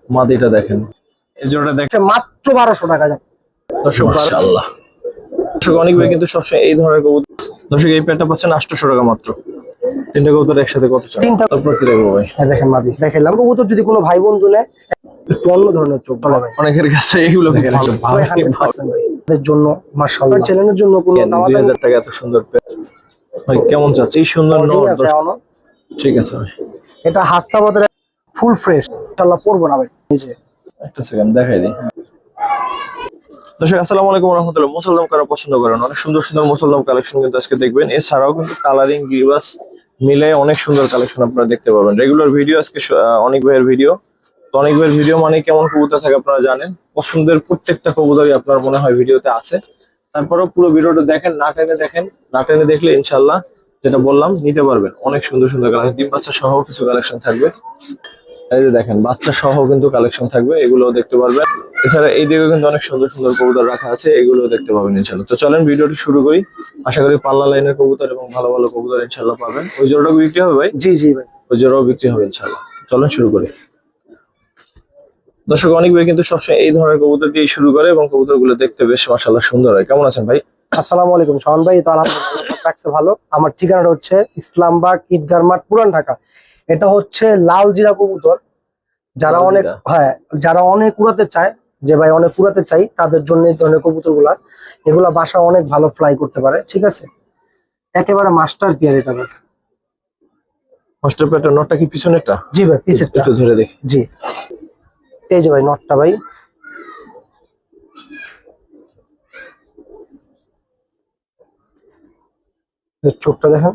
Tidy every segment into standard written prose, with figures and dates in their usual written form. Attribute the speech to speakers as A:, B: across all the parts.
A: মাদিটা দেখেন, এই জোড়াটা দেখেন
B: মাত্র 1200 টাকা।
A: দর্শক মাশাআল্লাহ। দর্শক অনেক ভাই কিন্তু সবসময় এই ধরনের কবুতর, দর্শক এই পেয়ারটা পাচ্ছেন 800 টাকা মাত্র। তিনটা কবুতর একসাথে কত চান? তারপর কি দেখবো ভাই?
B: দেখেন মাদি দেখাইলাম। কবুতর যদি কোনো ভাই বন্ধু নেয় একটু অন্য ধরনের চোখ বলে ভাই,
A: অনেকের কাছে এগুলো
B: দেখেন একটু ভালো 100% ভাই এর জন্য মাশাআল্লাহ। চ্যানেলের জন্য কোনো দামাদামি
A: 2000 টাকা এত সুন্দর পেয়ার ভাই কেমন চাচ্ছে? এই সুন্দর নর ঠিক আছে ভাই,
B: এটা হাসনাবাদের ফুল ফ্রেশ ইনশাআল্লাহ পড়বো না ভাই। এই যে
A: একটা সেকেন্ড দেখাই দিই। দর্শক আসসালামু আলাইকুম ওয়া রাহমাতুল্লাহ। মুসলমান কারা পছন্দ করেন, অনেক সুন্দর সুন্দর মুসলমান কালেকশন কিন্তু আজকে দেখবেন। এছাড়াও কিন্তু কালারিং গ্রিবাস মিলে অনেক সুন্দর কালেকশন আপনারা দেখতে পাবেন। রেগুলার ভিডিও আজকে অনেক ভাইয়ের ভিডিও, তো অনেক ভাইয়ের ভিডিও মানে কেমন কবুতর থাকে আপনারা জানেন। পছন্দের প্রত্যেকটা কবুতরই আপনার মনে হয় ভিডিওতে আছে। তারপরেও পুরো ভিডিওটা দেখেন, না টেনে দেখেন, না টেনে দেখলে ইনশাল্লাহ যেটা বললাম নিতে পারবেন। অনেক সুন্দর সুন্দর কালেকশন, ডিম বাচ্চা সহ কিছু কালেকশন থাকবে। এই যে দেখেন বাচ্চা সহ কিন্তু কালেকশন থাকবে, এগুলোও দেখতে পারবেন। এছাড়া এই দিকে কিন্তু অনেক সুন্দর সুন্দর কবুতর রাখা আছে, এগুলোও দেখতে পাবেন ইনশাল্লাহ। তো চলেন ভিডিওটি শুরু করি। আশা করি পাল্লা লাইনের কবুতর এবং ভালো ভালো কবুতর ইনশাল্লাহ পাবেন। ওই জোড়াটাও বিক্রি হবে ভাই?
B: জি জি ভাই,
A: ওই জোড়াও বিক্রি হবে ইনশাল্লাহ। চলেন শুরু করি। দর্শক অনেক ভাই কিন্তু সবসময় এই ধরনের কবুতর দিয়ে শুরু করে এবং কবুতর গুলো দেখতে বেশ মাশাআল্লাহ সুন্দর হয়। কেমন আছেন ভাই?
B: আসসালামু আলাইকুম শাওন ভাই। তো আলহামদুলিল্লাহ রাখছে ভালো। আমার ঠিকানাটা হচ্ছে ইসলামবাগ ঈদগাহ মাঠ, পুরান ঢাকা। এটা হচ্ছে লাল জিরা কবুতর। যারা অনেক যারা অনেক উড়াতে চায়, যে ভাই অনেক উড়াতে চাই, তাদের জন্য এই ধরনের কবুতর এগুলা বাসা অনেক ভালো ফ্লাই করতে পারে। ঠিক আছে, একেবারে মাস্টার পেয়ার এটা ভাই।
A: মাস্টার পেয়ারটা নটটা কি পিছনেরটা?
B: জি ভাই পিছেরটা
A: একটু ধরে দেখি।
B: জি, এই যে ভাই নটটা ভাই। চোখটা দেখেন,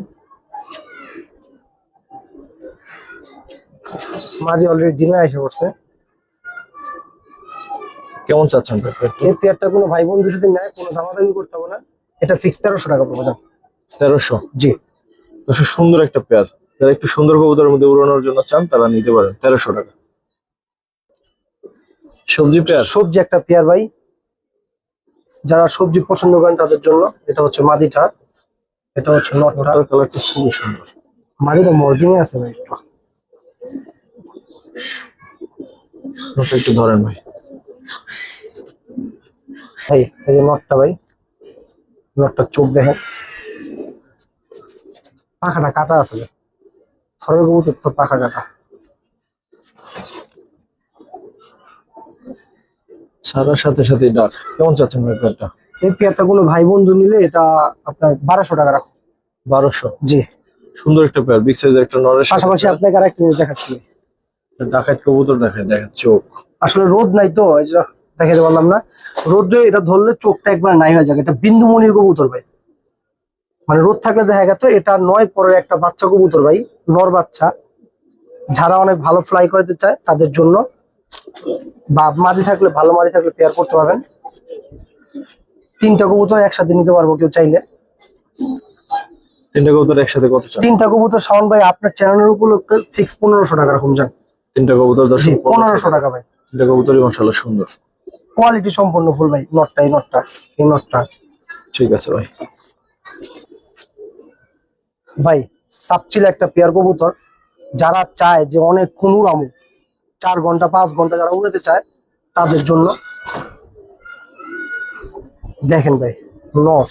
B: মাঝে অলরেডি ডিমে এসে পড়ছে।
A: কেমন চাচ্ছেন
B: এই পেয়ারটা কোনো ভাই বন্ধু যদি নেয় কোনো দামাদামি করতে হবে না। এটা ফিক্স 1300 টাকা পড়বে।
A: 1300?
B: জি।
A: দর্শক সুন্দর একটা পেয়ার, যারা একটু সুন্দর কবুতরের মধ্যে উড়ানোর জন্য চান তারা নিতে পারেন 1300 টাকা। সবজি পেয়ার,
B: সবজি একটা পেয়ার ভাই, যারা সবজি পছন্দ করেন তাদের জন্য। এটা হচ্ছে মাদিটা, এটা হচ্ছে নটটা।
A: কালারটা খুবই সুন্দর।
B: মাদিটা মর্ডিং আছে ভাই।
A: নটটা একটু ধরেন ভাই।
B: ভাই এই যে নটটা ভাই, নটটার চোখ দেখেন, পাখাটা কাটা আছে ভাই। থরের কবুতর তো পাখা কাটা।
A: ছাড়ার সাথে সাথে ডাক। কেমন চাচ্ছেন ভাই পেয়ারটা?
B: এই পেয়ারটা কোনো ভাই বন্ধু নিলে এটা আপনার 1200 টাকা রাখুন।
A: 1200?
B: জি।
A: সুন্দর একটা পেয়ার, বিগ সাইজের একটা নরের
B: পাশাপাশি আপনাকে আরেকটা জিনিস দেখাচ্ছি।
A: ডাকাত কবুতর দেখেন, দেখেন চোখ।
B: আসলে রোদ নাই তো এই যে দেখাতে পারলাম না। রোদ্রে এটা ধরলে চোখটা একবার নাই হয়ে যাবে। এটা বিন্দুমণির কবুতর ভাই, মানে রোদ থাকলে দেখা গেত। এটা 9 পরের একটা বাচ্চা কবুতর ভাই, নর বাচ্চা। যারা অনেক ভালো ফ্লাই করতে চায় তাদের জন্য, বা মাদি থাকলে ভালো মাদি থাকলে পেয়ার করতে পারবেন। 3টা কবুতর একসাথে নিতে পারবো কেউ চাইলে।
A: 3টা কবুতর একসাথে কত চান?
B: 3টা কবুতর শাওন ভাই আপনার চ্যানেলের উপলক্ষে ফিক্স 1500 টাকা রাখুন যান।
A: 3টা কবুতর দর্শক
B: 1500 টাকা ভাই।
A: 3টা কবুতরই মাশাআল্লাহ সুন্দর,
B: কোয়ালিটি সম্পন্ন ফুল ভাই। নটটা এই নটটা, এই নটটা
A: ঠিক আছে ভাই।
B: ভাই সাপচিল একটা পেয়ার কবুতর। যারা চায় যে অনেক কোন উড়ামু 4 ঘন্টা 5 ঘন্টা যারা উড়াতে চায় তাদের জন্য। দেখেন ভাই নট,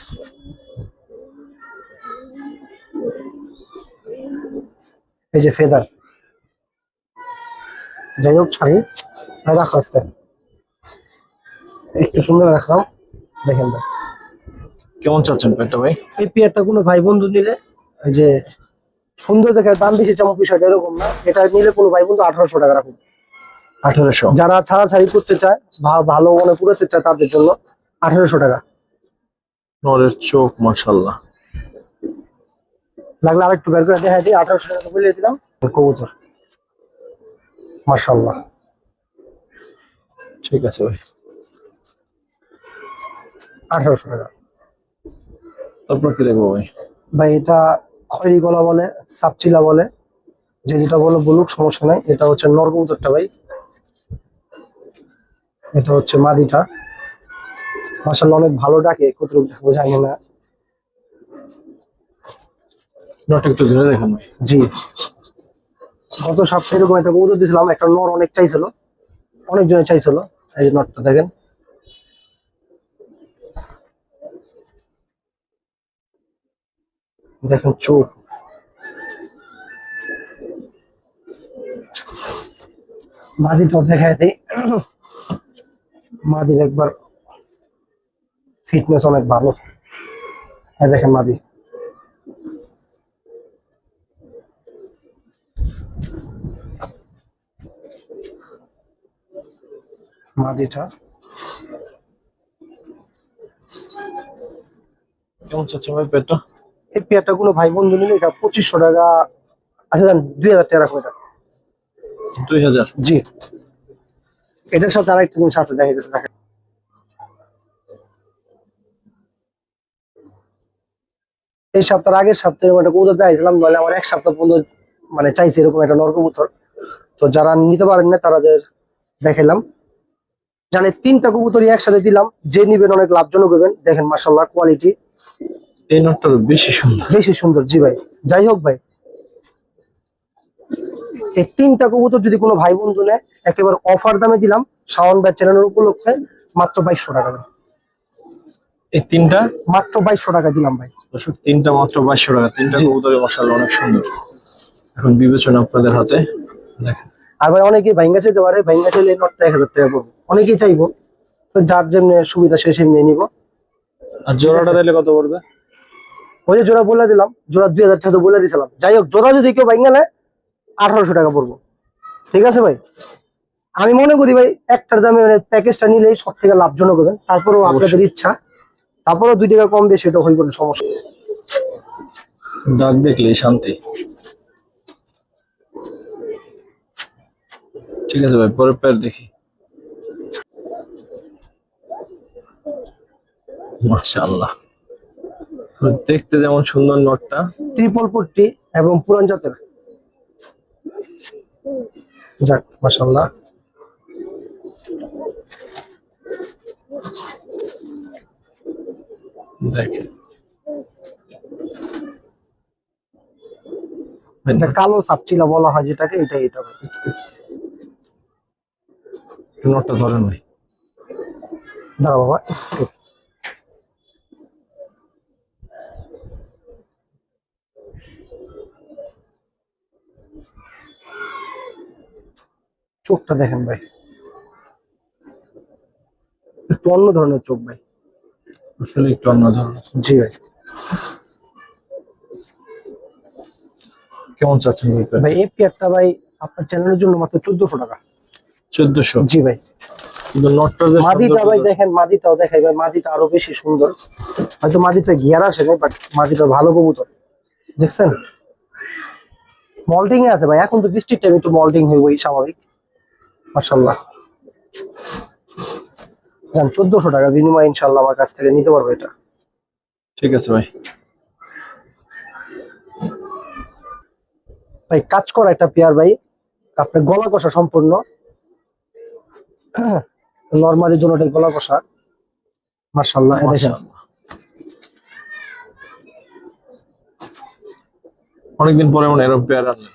B: এই যে ফেদার। যাই হোক ছাড়ি রাখা আসতে একটু সুন্দর রাখলাম। দেখেন ভাই
A: কেমন চাচ্ছেন পেয়ারটা ভাই?
B: এই পেয়ারটা কোনো ভাই বন্ধু নিলে, এই যে সুন্দর দেখে দাম বেশি চামক বিষয়টা এরকম না। এটা নিলে কোনো ভাই বন্ধু 1800 টাকা রাখুন।
A: 1800?
B: যারা ছাড়াছাড়ি করতে চায়, ভালো মনে পুরাতে চায় তাদের জন্য 1800 টাকা।
A: নরের চোখ মাশাআল্লাহ।
B: লাগলে আরেকটু বের করে দেখা দিই। 1800 টাকা বলে দিলাম। কবুতর মাশাআল্লাহ,
A: ঠিক আছে ভাই,
B: 1800 টাকা।
A: তারপর কি দেখবো ভাই?
B: ভাই এটা খয়রি গলা বলে, সাপচিলা বলে, যে যেটা বলে বলুক, সমস্যা নাই। এটা হচ্ছে নর কবুতরটা ভাই, এটা হচ্ছে মাদিটা। মাশাআল্লাহ অনেক ভালো ডাকে, কতটুকু ডাকবো জানি না।
A: নটটা একটু ধরে দেখেন ভাই।
B: জি, গত সপ্তাহে এরকম একটা কবুতর দিয়েছিলাম, একটা নর অনেক চাইছিল, অনেকজনে চাইছিল। এই যে নটটা দেখেন, দেখেন চোখ, মাদিটাও দেখায় দেই। মাদির একবার ফিটনেস অনেক ভালো। এই দেখেন মাদি, মাদিটা
A: কেমন চাচ্ছেন ভাই পেটটা?
B: এই পেয়ারটা কোনো ভাই বন্ধু নিলে এটা 2500 টাকা। আচ্ছা জান, 2000 টাকা রাখো এটা।
A: 2000?
B: জি, এটার সাথে আরেকটা জিনিস আছে, দেখা গেছে দেখেন। এই সপ্তাহের আগের সপ্তাহে একটা কবুতর চাইছিলাম, নইলে আমার এক সপ্তাহ পর্যন্ত মানে চাইছে এরকম একটা নর কবুতর। তো যারা নিতে পারেন না তাদের দেখাইলাম। জানে 3টা কবুতরই একসাথে দিলাম, যে নিবেন অনেক লাভজনক হবেন। দেখেন মাশাআল্লাহ কোয়ালিটি
A: এই নটটা বেশি সুন্দর।
B: বেশি সুন্দর। জি ভাই, যাই হোক ভাই, এই 3টা কবুতর যদি কোনো ভাই বন্ধু নেয়, একেবারে অফার দামে দিলাম শাওন ভাই চ্যানেলের উপলক্ষে, মাত্র 2200 টাকা।
A: এই তিনটা
B: মাত্র 2200 টাকা দিলাম ভাই।
A: দর্শক, তিনটা মাত্র 2200 টাকা। তিনটা
B: জি।
A: কবুতরের মাশাআল্লাহ অনেক সুন্দর। এখন বিবেচনা আপনাদের হাতে। দেখেন
B: আর ভাই অনেকেই ভাইঙ্গা চাইতে পারে, ভাইঙ্গা চাইলে এই নটটা 1000 টাকা পড়বে। অনেকেই চাইবো, তো যার যেমনি সুবিধা সে সেমনি নিব।
A: আর জোড়াটা দিলে কত পড়বে?
B: ওই যে জোড়া বলে দিলাম, জোড়া 2000 টাকা তো বলে দিয়েছিলাম। যাই হোক, জোড়া যদি কেউ ভাইঙ্গা নেয় 1800 টাকা পড়বো। ঠিক আছে ভাই, আমি মনে করি ভাই একটার দামে মানে প্যাকেজটা নিলেই সব থেকে লাভজনক হবেন। তারপরেও আপনাদের ইচ্ছা, তারপরেও 2 টাকা কম বেশি এটা হইব না, সমস্যা নেই।
A: ডাক দেখলেই শান্তি। ঠিক আছে ভাই, পরের প্যার দেখি। মাশাআল্লাহ, দেখতে যেমন সুন্দর নটটা।
B: ট্রিপল পট্টি এবং পুরান জাতের। যাক মাশাআল্লাহ,
A: দেখেন
B: এটা কালো সাপচিলা বলা হয় যেটাকে, এটা ভাই।
A: নটটা ধরেন ভাই।
B: দাঁড়া বাবা, চোখটা দেখেন ভাই, একটু অন্য ধরনের চোখ ভাই।
A: আসলে একটু অন্য ধরনের।
B: জি ভাই।
A: কেমন চাচ্ছেন ভাই প্যার?
B: ভাই এই পেয়ারটা ভাই আপনার চ্যানেলের জন্য মাত্র 1400 টাকা।
A: 1400?
B: জি ভাই।
A: কিন্তু নটটা যে
B: মাদিটা
A: সুন্দর
B: ভাই
A: দর্শক।
B: দেখেন, মাদিটাও দেখাই ভাই, মাদিটা আরো বেশি সুন্দর। হয়তো মাদিটা গিয়ার আসে না, বাট মাদিটা ভালো কবুতর। দেখছেন মল্টিং এ আছে ভাই, এখন তো বৃষ্টির টাইম একটু মল্টিং হইবই স্বাভাবিক। মাশাআল্লাহ, জান 1400 টাকা বিনিময়ে ইনশাআল্লাহ আমার কাছ থেকে নিতে পারবে এটা।
A: ঠিক আছে ভাই।
B: ভাই কাজ করা একটা পেয়ার ভাই, আপনার গলা কষা সম্পূর্ণ। নরমালি দুটোটাই গলা কষা। মাশাআল্লাহ, এই দেখেন।
A: মাশাআল্লাহ, অনেকদিন পরে মনে এরকম পেয়ার আনলেন।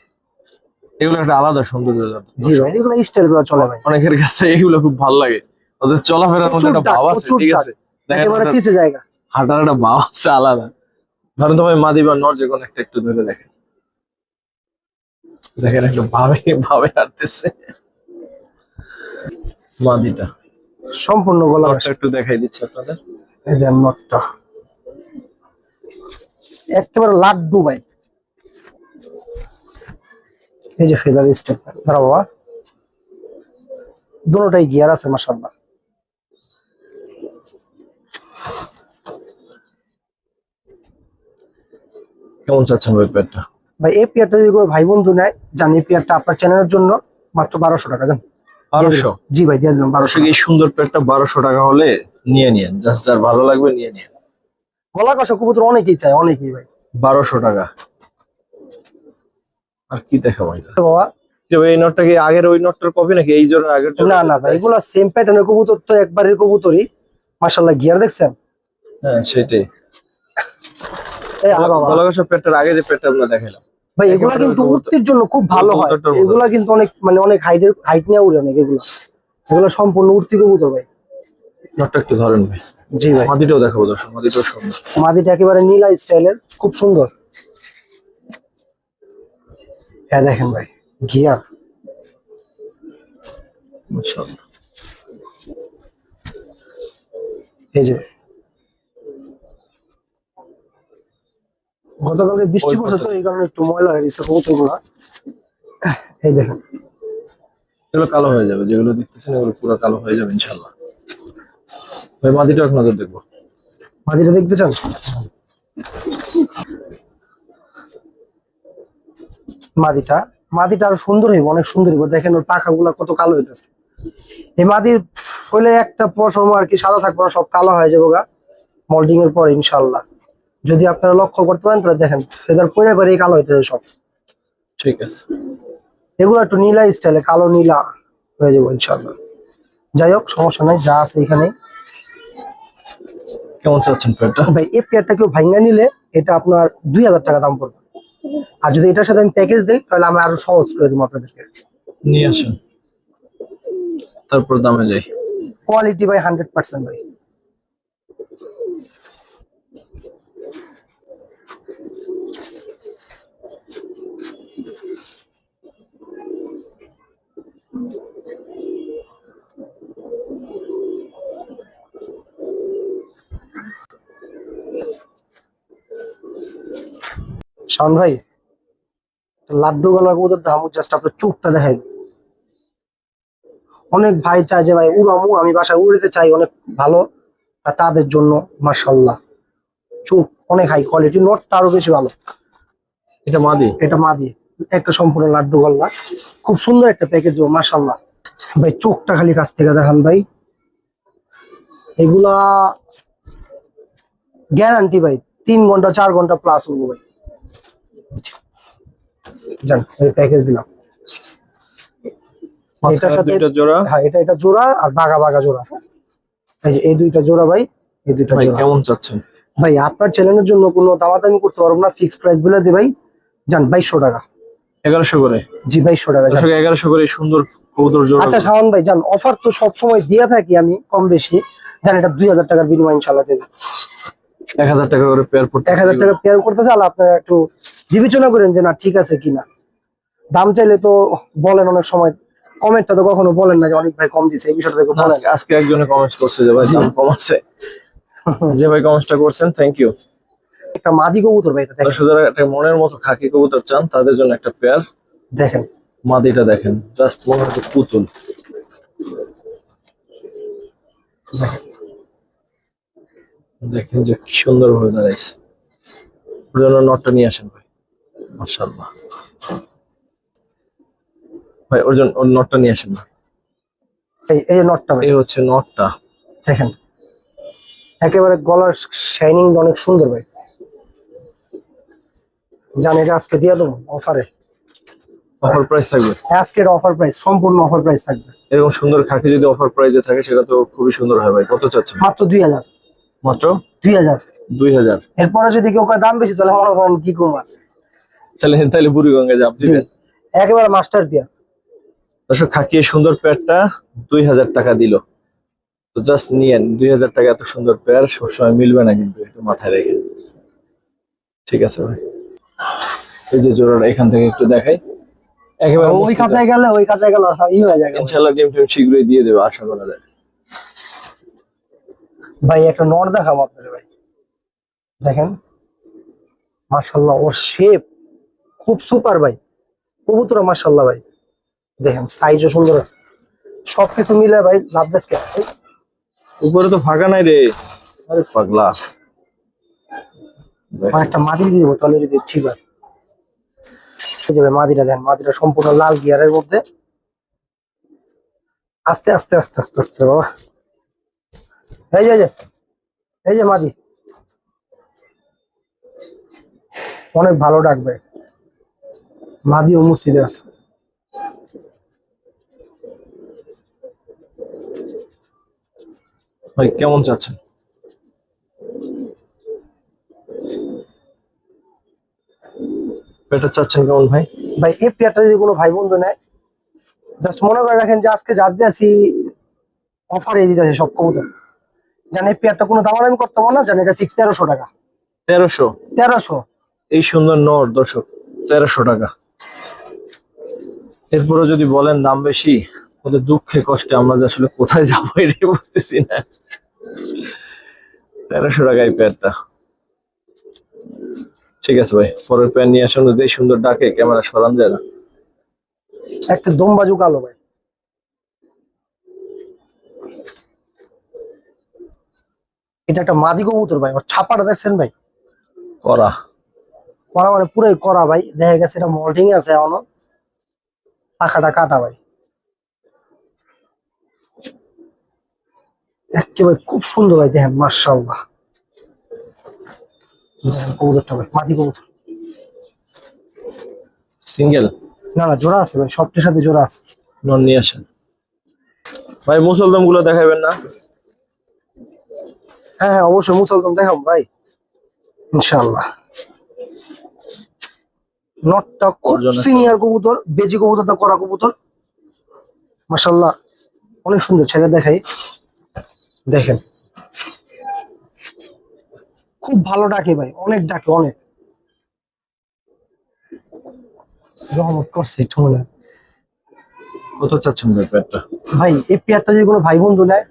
A: এগুলো একটা আলাদা সৌন্দর্য।
B: জি ভাই, এগুলো স্টাইল গুলো চলে ভাই।
A: অনেকের কাছে এগুলো খুব ভালো লাগে, ওদের চলাফেরার মধ্যে একটা ভাব আছে।
B: প্রচুর
A: ঠিক
B: ডাক,
A: আছে, দেখেন
B: একেবারে
A: ওদের
B: পিছে জায়গা।
A: হাঁটার একটা ভাব আছে আলাদা। ধরেন তো ভাই মাদি বা নর যে কোনো একটা একটু ধরে দেখেন, দেখেন একটু ভাবে ভাবে হাঁটতেছে মাদিটা।
B: সম্পূর্ণ গলা
A: নটটা
B: কষা।
A: একটু দেখাই দিচ্ছি আপনাদের।
B: এই যে নটটা একেবারে লাড্ডু ভাই। এই যে ফেদার স্টেপ, দাঁড়া বাবা, দুটোটাই গিয়ার আছে মাশাআল্লাহ।
A: কেমন চাচ্ছেন ভাই পেয়ারটা?
B: ভাই এই পেয়ারটা যদি কোনো ভাই বন্ধু নেয়, জানি এই পেয়ারটা আপনার চ্যানেলের জন্য মাত্র 1200 টাকা। জান
A: 1200?
B: জি ভাই, দিয়ে দিলাম 1200
A: দর্শক, এই সুন্দর পেয়ারটা 1200 টাকা হলে নিয়ে নিন, জাস্ট যার ভালো লাগবে নিয়ে নিন।
B: গলা কষা কবুতর অনেকেই চায়, অনেকেই ভাই।
A: 1200 টাকা। আর কি দেখাবো এটা?
B: তো বাবা,
A: কি ভাই, এই নটটা কি আগের ওই নটটার কপি নাকি এই জোড়ার আগের জোড়া?
B: না না ভাই, এগুলা সেম প্যাটার্নের কবুতর, তো একবারের কবুতরই। মাশাআল্লাহ, গিয়ার দেখছেন?
A: হ্যাঁ সেটাই।
B: এই আর বাবা
A: গলাঘষা পেটটার আগে যে পেটটা আমরা দেখালাম
B: ভাই, এগুলা কিন্তু উঠতির জন্য খুব ভালো হয়।
A: কবুতরটার মতো।
B: এগুলা কিন্তু অনেক মানে অনেক হাইট নিয়ে উড়ে অনেক এগুলা। এগুলো সম্পূর্ণ উঠতি কবুতর ভাই।
A: নটটা একটু ধরেন ভাই।
B: জি ভাই,
A: মাদিটাও দেখাবো দর্শক, মাদিটাও সুন্দর।
B: মাদিটা একেবারে নীলা স্টাইলের, খুব সুন্দর। হ্যাঁ দেখেন ভাই, গিয়ার।
A: মাশাআল্লাহ।
B: এই যে গতকালকে বৃষ্টি
A: ওই
B: পড়ছে তো
A: পাশে।
B: এই কারণে একটু ময়লা হয়ে গেছে কবুতর গুলা। এই দেখেন,
A: এগুলো কালো হয়ে যাবে, যেগুলো দেখতেছেন এগুলো পুরো কালো হয়ে যাবে ইনশাআল্লাহ। ভাই মাদিটাও এক নজর দেখবো।
B: মাদিটা দেখতে চান? আচ্ছা, মাদিটা মাদিটা আরো সুন্দর হইব, অনেক সুন্দর হইব। দেখেন ওর পাখা গুলা কত কালো হইতেছে। এই মাদির হইলে একটা পশম আর কি সাদা থাকবে না, সব কালো হয়ে যাবো গা মোল্ডিং এর পর ইনশাল্লাহ। যদি আপনারা লক্ষ্য করতে পারেন তাহলে দেখেন ফেদার পরে পরে কালো হইতেছে সব।
A: ঠিক আছে।
B: এগুলো একটু নীলা স্টাইলে, কালো নীলা হয়ে যাবো ইনশাল্লাহ। যাই হোক, সমস্যা নাই, যা আছে এখানে।
A: কেমন চাচ্ছেন পেয়ারটা?
B: ভাই এই পেয়ারটা কেউ ভাঙ্গা নিলে এটা আপনার 2000 টাকা দাম পড়বে। আর যদি এটার সাথে আমি প্যাকেজ দিই তাহলে আমি আরো সহজ করে দেবো আপনাদেরকে।
A: নিয়ে আসেন, তারপর দামে যাই।
B: কোয়ালিটি ভাই 100% ভাই। শাওন ভাই, লাড্ডু গলা কবুতর দাম জাস্ট আপনার চোখটা দেখাই। অনেক ভাই চায় যে ভাই উড়ামু, আমি বাসায় উড়িতে চাই, অনেক ভালো। আর তাদের জন্য মাশাআল্লাহ চোখ অনেক হাই কোয়ালিটি, নটটা আরো বেশি ভালো।
A: এটা মাদি?
B: এটা মাদি, একটা সম্পূর্ণ লাড্ডু গল্লা, খুব সুন্দর একটা প্যাকেজ মাশাআল্লাহ। ভাই চোখটা খালি কাছ থেকে দেখান ভাই, এগুলা গ্যারান্টি ভাই 3 ঘন্টা 4 ঘন্টা প্লাস উঠবো ভাই। জান এই প্যাকেজ দিলাম। এটার সাথে
A: দুইটা জোড়া।
B: হ্যাঁ, এটা জোড়া আর বাঘা বাঘা জোড়া। এই যে এই দুইটা জোড়া ভাই, এই দুইটা
A: ভাই
B: জোড়া।
A: কেমন চাচ্ছেন?
B: ভাই আপনার চ্যানেলের জন্য কোনো দামাদামি করতে পারবো না, ফিক্স প্রাইস বলে দিই ভাই। যান 2200 টাকা।
A: 1100 করে?
B: জি 2200 টাকা যান।
A: দর্শক 1100 করে এই সুন্দর কবুতর জোড়া।
B: আচ্ছা শাওন ভাই যান, অফার তো সব সময় দিয়ে থাকি আমি কম বেশি, জান এটা 2000 টাকার বিনিময় ইনশাআল্লাহ দেব।
A: 1000 টাকা করে পেয়ার পড়তে।
B: 1000 টাকা পেয়ার করতে চাইলে আপনারা একটু বিবেচনা করেন যে না ঠিক আছে কিনা। দাম চাইলে তো বলেন, অনেক সময় কমেন্টটা তো কখনো বলেন না যে অনেক ভাই কম দিছে, এই বিষয়টা দেখো বলেন।
A: আজকে একজনে কমেন্ট করছে যে ভাই
B: জি।
A: দাম কম আছে। যে ভাই কমেন্টটা করছেন থ্যাংক ইউ।
B: একটা মাদি কবুতর ভাই, এটা দেখেন।
A: দর্শক যারা একটা মনের মতো খাকি কবুতর চান তাদের জন্য একটা পেয়ার।
B: দেখেন
A: মাদিটা দেখেন, জাস্ট মনে হচ্ছে পুতুল। দেখেন যে কি সুন্দর ভাবে দাঁড়াইছে। ওর জন্য নটটা নিয়ে আসেন ভাই। মাশাআল্লাহ ভাই, ওর জন্য ওর নটটা নিয়ে আসেন ভাই।
B: এই যে নটটা ভাই
A: এই হচ্ছে নটটা।
B: দেখেন, একেবারে গলার শাইনিং অনেক সুন্দর ভাই। জান এটা আজকে দিয়ে দেবো অফারে।
A: অফার প্রাইস থাকবে?
B: আজকের অফার প্রাইস, সম্পূর্ণ অফার প্রাইস থাকবে।
A: এরকম সুন্দর খাকি যদি অফার প্রাইসে থাকে সেটা তো খুবই সুন্দর হয় ভাই। কত চাচ্ছেন?
B: মাত্র 2000।
A: মাত্র
B: 2000।
A: 2000?
B: এরপরে যদি কেউ কয় দাম বেশি তাহলে মনে করেন কি কুমার।
A: তাহলে তাহলে বুড়িগঙ্গা যাব
B: জি,
A: দিবেন।
B: একেবারে মাস্টার পিয়া।
A: দর্শক খাকি এই সুন্দর পেয়ারটা 2000 টাকা দিল। তো জাস্ট নিয়েন, 2000 টাকা এত সুন্দর পেয়ার সবসময় মিলবে না, কিন্তু একটু মাথায় রেখে। ঠিক আছে ভাই, এই যে জোড়াটা এখান থেকে একটু দেখাই। একেবারে
B: ওই কাঁচায় গেলে ই হয়ে যায়।
A: ইনশাআল্লাহ ডিম টিম শীঘ্রই দিয়ে দেবে আশা করা যায়।
B: ভাই একটা নর দেখাবো আপনাদের ভাই, দেখেন মাশাআল্লাহ ওর শেপ খুব সুপার ভাই। কবুতর মাশাআল্লাহ ভাই, দেখেন সাইজও সুন্দর আছে, সবকিছু মিলে ভাই লাভ দেশকে।
A: উপরে তো ফাঁকা নাই রে, আরে পাগলা।
B: একটা মাদি দিয়ে দেবো তাহলে যদি ঠিক হয়। এই যে ভাই মাদিটা দেখেন, মাদিটা সম্পূর্ণ লাল গিয়ারের মধ্যে। আস্তে আস্তে আস্তে আস্তে আস্তে বাবা। এই যে এই যে মাদি অনেক ভালো ডাকবে, মাদি ও মুস্তিদে আছে।
A: ভাই কেমন চাচ্ছেন? এটা চাচ্ছেন কেমন ভাই?
B: ভাই এই পেয়ারটা যদি কোনো ভাই বন্ধু নেয়, জাস্ট মনে করে রাখেন যে আজকে যা দিয়েছি অফারে দিতে আছে সব কবুতর। জানেন এই পেয়ারটা কোনো দামাদামি করতে পারবো না, জানেন এটা ফিক্স 1300 টাকা।
A: 1300?
B: 1300।
A: এই সুন্দর নর দর্শক, 1300 টাকা। এরপরে যদি বলেন দাম বেশি, ওদের দুঃখে কষ্টে আমরা যে আসলে কোথায় যাবো এটাই বুঝতেছি না। 1300 টাকা এই প্যাডটা। ঠিক আছে ভাই, পরের প্যান নিয়ে আসুন। যে সুন্দর ডাকে, ক্যামেরা সরান যায় না।
B: একটা দমবাজু কালো ভাই, এটা একটা মাদি কবুতর ভাই। ওর ছাপাটা দেখছেন ভাই?
A: করা
B: করা মানে পুরাই করা ভাই, দেখা গেছে এটা মল্টিং আছে এখনো, পাখাটা কাটা ভাই। একেবারে খুব সুন্দর ভাই, দেখেন মাশাআল্লাহ। দেখেন কবুতরটা ভাই, মাদি কবুতর।
A: সিঙ্গেল?
B: না না, জোড়া আছে ভাই, সবটির সাথে জোড়া আছে।
A: নর নিয়ে আসেন ভাই। মুসলদম গুলো দেখাবেন না?
B: হ্যাঁ হ্যাঁ, অবশ্যই মুসলদম দেখাবো ভাই, ইনশাআল্লাহ। নটটা খুব
A: অর্জনের
B: সিনিয়র কবুতর, বেজি কবুতরটা করা কবুতর, মাশাআল্লাহ অনেক সুন্দর। ছেড়ে দেখাই, দেখেন খুব ভালো ডাকে ভাই, অনেক ডাকে, অনেক রহমত করছে একটু মনে হয়।
A: কত চাচ্ছেন ভাই প্যাডটা?
B: ভাই এই পেয়ারটা যদি কোনো ভাই বন্ধু নেয়,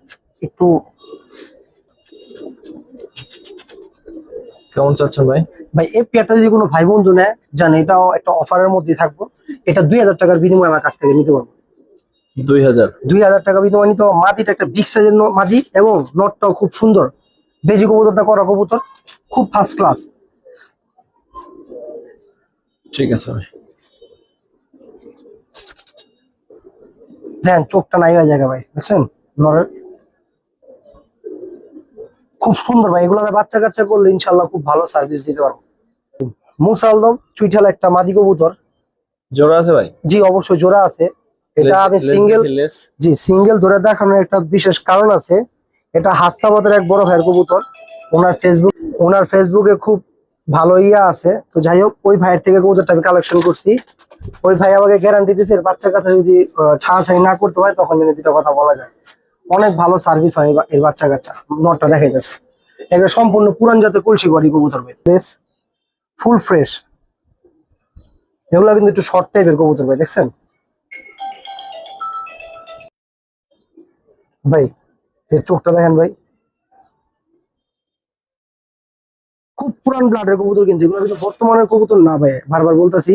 B: একটু
A: কেমন চাচ্ছেন ভাই?
B: ভাই এই পেয়ারটা যদি কোনো ভাই বন্ধু নেয়, জান এটাও একটা অফারের মধ্যে থাকবো। এটা 2000 টাকার বিনিময়ে আমার কাছ থেকে নিতে পারবো।
A: 2000?
B: 2000 টাকা বিনিময়ে নিতে পারবো। মাদিটা একটা বিগ সাইজের মাদি, এবং নটটাও খুব সুন্দর, বেজি কবুতরটা করা কবুতর, খুব ফার্স্ট ক্লাস।
A: ঠিক আছে ভাই।
B: দেখেন চোখটা নাই হয়ে জায়গা ভাই, দেখছেন নরের, খুব সুন্দর ভাই। এগুলো বাচ্চা কাচ্চা করলে ইনশাল্লাহ খুব ভালো সার্ভিস দিতে পারবো। মুসালদম চুইঠাল একটা মাদি কবুতর।
A: জোড়া আছে ভাই?
B: জি অবশ্যই জোড়া আছে। এটা আমি সিঙ্গেল, জি সিঙ্গেল ধরে দেখানোর একটা বিশেষ কারণ আছে। এটা হাসনাবাদের এক বড় ভাইয়ের কবুতর। ওনার ফেসবুকে খুব ভালো ইয়া আছে। তো যাই হোক, ওই ভাইয়ের থেকে কবুতরটা আমি কালেকশন করছি। ওই ভাই আমাকে গ্যারান্টি দিয়েছে এর বাচ্চা কাচ্চা যদি ছাড়াছাড়ি না করতে হয়, তখন যেন দুটা কথা বলা যায়। অনেক ভালো সার্ভিস হয় এর বাচ্চা কাচ্চা। নটটা দেখাই যাচ্ছে, এটা সম্পূর্ণ পুরান জাতের কলসি বডি কবুতর ভাই, ফুল ফ্রেশ। এগুলা কিন্তু একটু শর্ট টাইপের কবুতর ভাই, দেখছেন ভাই? এর চোখটা দেখেন ভাই, খুব পুরান ব্লাডের কবুতর। কিন্তু এগুলো কিন্তু বর্তমানের কবুতর না ভাই, বারবার বলতেছি,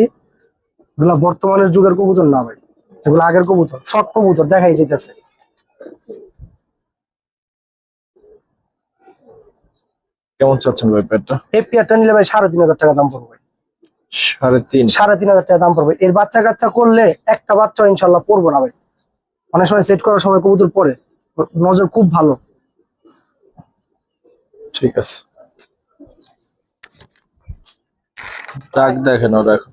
B: এগুলা বর্তমানের যুগের কবুতর না ভাই, এগুলো আগের কবুতর, শর্ট কবুতর দেখাই যেতেছে।
A: কেমন চাচ্ছেন ভাই প্যাডটা?
B: এই পেয়ারটা নিলে ভাই 3500 টাকা দাম পড়বে ভাই।
A: 3.5?
B: 3500 টাকা দাম পড়বে। এর বাচ্চা কাচ্চা করলে একটা বাচ্চা ইনশাল্লাহ পড়বো না ভাই। অনেক সময় সেট করার সময় কবুতর পরে, নজর খুব ভালো।
A: ঠিক আছে, ডাক দেখেন ওরা এখন।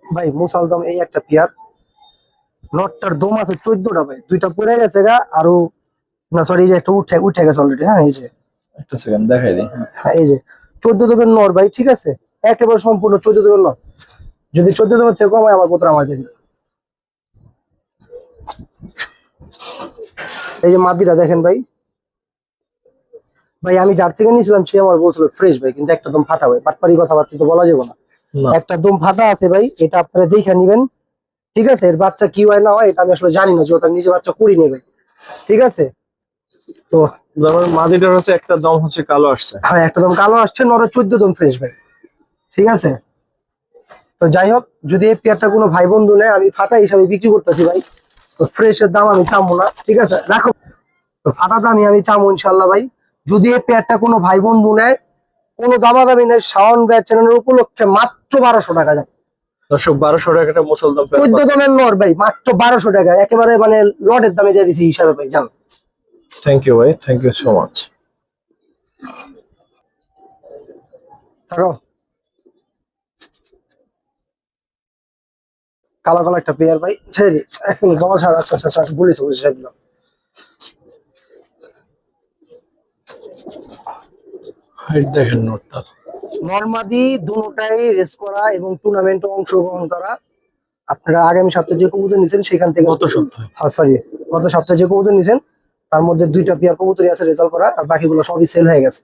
B: ভাই মুসালদম এই একটা পেয়ার, নটটার দম আছে 14টা ভাই, 2টা পড়ে গেছে গা, আরো না সরি, এই যে একটা উঠে উঠে গেছে অলরেডি। হ্যাঁ এই যে,
A: একটা সেকেন্ড দেখাই দিই।
B: হ্যাঁ এই যে 14 দমের নর ভাই, ঠিক আছে, একেবারে সম্পূর্ণ 14 দমের নর। যদি 14 দমের থেকে কম হয় আমার কবুতর আমার দিন। এই যে মাদিরা দেখেন ভাই, ভাই আমি যার থেকে নিয়েছিলাম সে আমার বলছিল ফ্রেশ ভাই, কিন্তু একটা দম ফাটা ভাই, বাটপারি কথাবার্তা তো বলা যাবে না।
A: না,
B: একটা দম ফাটা আছে ভাই, এটা আপনারা দেখে নিবেন, ঠিক আছে? এর বাচ্চা কি হয় না হয় এটা আমি আসলে জানি না, যে ওটা নিজে বাচ্চা করি নেবে, ঠিক আছে? তো
A: যেমন মাদিটার হচ্ছে একটা দম হচ্ছে কালো আসছে।
B: হ্যাঁ একটা দম কালো আসছে, নরে 14 দম ফ্রেশ ভাই, ঠিক আছে? তো যাই হোক, যদি এই পেয়ারটা কোনো ভাই বন্ধু নেয়, আমি ফাটা হিসাবে বিক্রি করতেছি ভাই, তো ফ্রেশের দাম আমি চামবো না, ঠিক আছে? রাখো, তো ফাটা দামই আমি চামবো ইনশাল্লাহ ভাই। যদি এই পেয়ারটা কোনো ভাই বন্ধু নেয়, কোনো দামাদামি নেই, শাওন ভাই চ্যানেলের উপলক্ষে মাত্র 1200 টাকা যাবে।
A: দর্শক 1200 টাকাটা মুসলদম প্যাড
B: 14 দমের নর ভাই, মাত্র 1200 টাকা, একেবারে মানে লটের দামে দিয়ে দিছি হিসাবে ভাই, জান।
A: থ্যাংক ইউ ভাই, থ্যাংক ইউ সো মাচ।
B: থাকো, কালো কালো একটা পেয়ার ভাই, ছেড়ে দি 1 মিনিট বাবা ছাড়। আচ্ছা আচ্ছা আচ্ছা, বলেছি ছেড়ে দিলাম।
A: হাইট দেখেন নোটটা।
B: নর্মাদি দুটাই রেস করা এবং টুর্নামেন্টে অংশগ্রহণ করা। আপনারা আগামী সপ্তাহে যে কবুতর নিছেন সেখান থেকে,
A: গত সপ্তাহে?
B: হ্যাঁ সরি, গত সপ্তাহে যে কবুতর নিছেন তার মধ্যে 2টা পেয়ার কবুতরই আছে রেজাল্ট করা, আর বাকিগুলো সবই সেল হয়ে গেছে।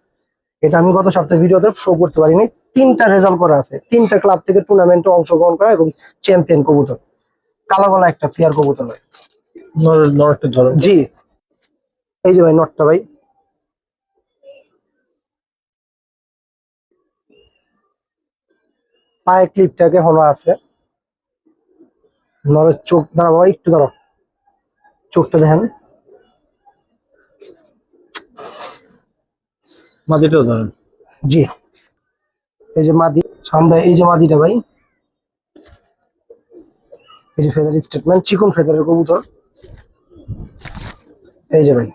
B: এটা আমি গত সপ্তাহে ভিডিওতে শো করতে পারিনি। 3টা রেজাল্ট করা আছে, 3টা ক্লাব থেকে টুর্নামেন্টে অংশগ্রহণ করা এবং চ্যাম্পিয়ন কবুতর। কালা গলা একটা পেয়ার কবুতর ভাই।
A: নরটা ধরো।
B: জি, এই যে ভাই নটটা ভাই, পায়ে ক্লিপটাকে এখনো আছে। নরের চোখ দাঁড়াবো একটু, দাঁড়াও, চোখটা দেখেন।
A: মাদিটাও ধরেন।
B: জি, এই যে মাদি সামনে, এই যে মাদিটা ভাই, এই যে ফেদার স্টেটমেন্ট, চিকন ফেদারের কবুতর। এই যে ভাই,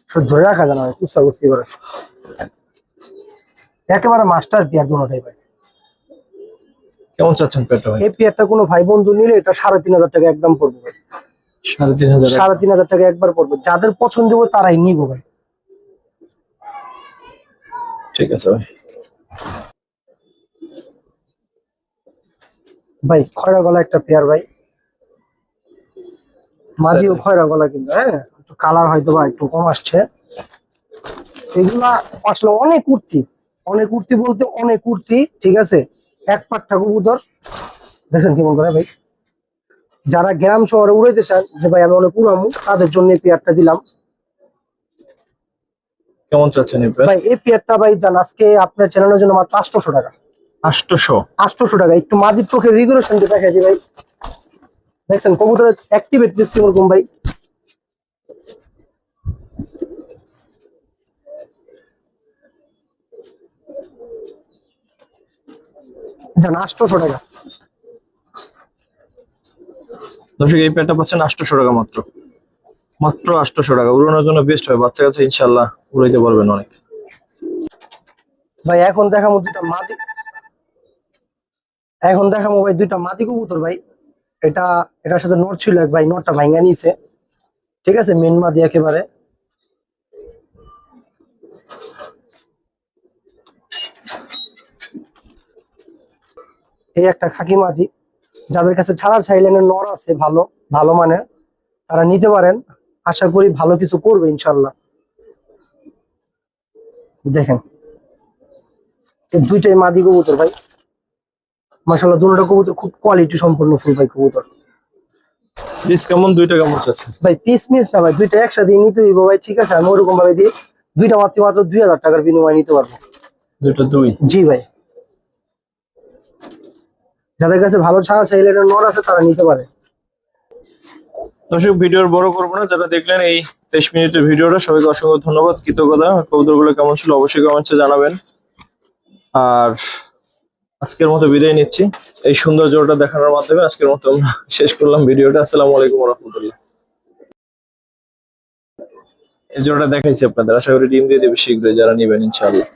B: শুধু ধরে রাখা যায় না ভাই, কুস্তা কুস্তি করে একেবারে মাস্টার পেয়ার দুটোটাই ভাই।
A: কেমন চাচ্ছেন পেয়ারটা ভাই?
B: এই পেয়ারটা কোনো ভাই বন্ধু নিলে এটা 3,500 টাকা একদম পড়বে ভাই।
A: 3,500
B: 3,500 টাকা একবার পড়বে, যাদের পছন্দ হবে তারাই নিবো ভাই।
A: ঠিক আছে ভাই।
B: ভাই খয়রা গলা একটা পেয়ার ভাই, মাদিও খয়রা গলা, কিন্তু হ্যাঁ একটু কালার হয়তো বা একটু কম আসছে। এগুলা আসলে অনেক উঠতি, অনেক উঠতি বলতে অনেক উঠতি, ঠিক আছে। এক পাট্টা কবুতর দেখছেন কেমন করে ভাই। যারা গ্রাম শহরে উড়াইতে চান যে ভাই আমি অনেক উড়ামু, তাদের জন্য এই পেয়ারটা দিলাম
A: কেমন চাচ্ছেন এই পেয়ার?
B: ভাই। এই পেয়ারটা ভাই জান আজকে আপনার চ্যানেলের জন্য মাত্র 800 টাকা।
A: 800?
B: 800 টাকা। একটু মাদির চোখের রিগুলেশন দেখাই দিই ভাই। দেখছেন কবুতরের অ্যাক্টিভিটিস কিরকম ভাই। জান 800 টাকা।
A: দর্শক এই পেয়ারটা পাচ্ছেন 800 টাকা মাত্র। মাত্র 800 টাকা। উড়ানোর জন্য বেস্ট হয়, বাচ্চা কাছে ইনশাল্লাহ উড়াইতে পারবেন অনেক।
B: ভাই এখন দেখাবো দুইটা মাদি, এখন দেখাবো ভাই দুইটা মাদি কবুতর ভাই। এটা এটার সাথে নট ছিল এক ভাই, নটটা ভাঙা নিছে, ঠিক আছে। মেন মাদি একেবারে। এই একটা খাকি মাদি, যাদের কাছে ছাড়ার সাইলেনের নর আছে ভালো ভালো মানের, তারা নিতে পারেন। আশা করি ভালো কিছু করবে ইনশাল্লাহ। দেখেন এই দুইটাই মাদি কবুতর ভাই, মাশাআল্লাহ দুটোটা কবুতর খুব কোয়ালিটি সম্পন্ন ফুল ভাই কবুতর।
A: প্লিজ কেমন, দুইটা কেমন চাচ্ছেন
B: ভাই পিস মিস না ভাই, দুইটা একসাথে নিতে হইব ভাই, ঠিক আছে। আমি ওরকম ভাবে দিই, দুইটা মাত্র মাত্র 2,000 টাকার বিনিময়ে নিতে পারবো।
A: দুইটা দুই?
B: জি ভাই, যাদের কাছে ভালো ছাড়া সাইলেনের নর আছে তারা নিতে পারে।
A: দর্শক ভিডিওর বড় করবো না, যারা দেখলেন এই 23 মিনিটের ভিডিওটা সবাইকে অসংখ্য ধন্যবাদ, কৃতজ্ঞতা। কবুতরগুলো কেমন ছিল অবশ্যই কমেন্টসে জানাবেন। আর আজকের মতো বিদায় নিচ্ছি এই সুন্দর জোড়াটা দেখানোর মাধ্যমে। আজকের মতো আমরা শেষ করলাম ভিডিওটা। আসসালামু আলাইকুম ওয়া রাহমাতুল্লাহ। এই জোড়াটা দেখাইছি আপনাদের, আশা করি ডিম দিয়ে দেবে শীঘ্রই যারা নিবেন ইনশাআল্লাহ।